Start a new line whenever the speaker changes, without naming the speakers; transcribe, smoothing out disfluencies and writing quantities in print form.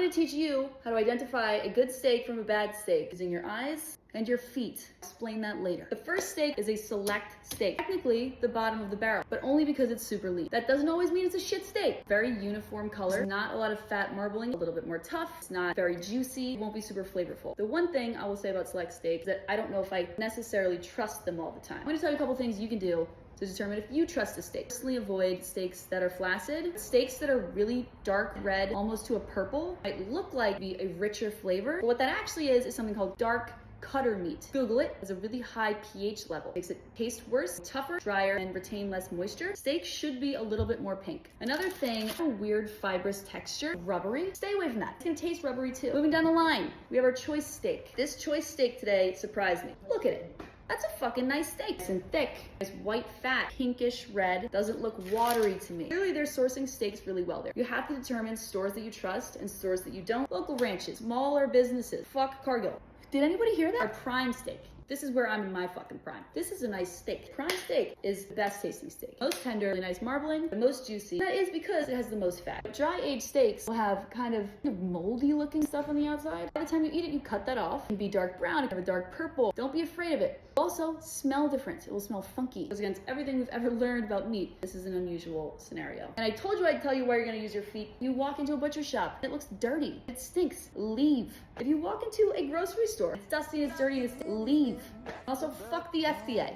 gonna teach you how to identify a good steak from a bad steak using your eyes and your feet. Explain that later. The first steak is a select steak. Technically, the bottom of the barrel, but only because it's super lean. That doesn't always mean it's a shit steak. Very uniform color, not a lot of fat marbling, a little bit more tough. It's not very juicy, it won't be super flavorful. The one thing I will say about select steaks is that I don't know if I necessarily trust them all the time. I'm gonna tell you a couple things you can do to determine if you trust a steak. Personally, avoid steaks that are flaccid. Steaks that are really dark red, almost to a purple, might look like be a richer flavor. But what that actually is something called dark cutter meat. Google it. Has a really high pH level. Makes it taste worse, tougher, drier, and retain less moisture. Steak should be a little bit more pink. Another thing, a weird fibrous texture, rubbery. Stay away from that. It's gonna taste rubbery too. Moving down the line, we have our choice steak. This choice steak today surprised me. Look at it. That's a fucking nice steak. It's in thick, it's white fat, pinkish red, doesn't look watery to me. Clearly they're sourcing steaks really well there. You have to determine stores that you trust and stores that you don't. Local ranches, smaller businesses, fuck Cargill. Did anybody hear that? Our prime steak. This is where I'm in my fucking prime. This is a nice steak. Prime steak is the best tasting steak. Most tender, really nice marbling, the most juicy. That is because it has the most fat. Dry aged steaks will have kind of moldy looking stuff on the outside. By the time you eat it, you cut that off. It can be dark brown, it can have a dark purple. Don't be afraid of it. Also, smell different. It will smell funky. It goes against everything we've ever learned about meat. This is an unusual scenario. And I told you I'd tell you where you're gonna use your feet. You walk into a butcher shop, it looks dirty. It stinks. Leave. If you walk into a grocery store, it's dusty, it's dirty, it's leave. Also, fuck the FDA.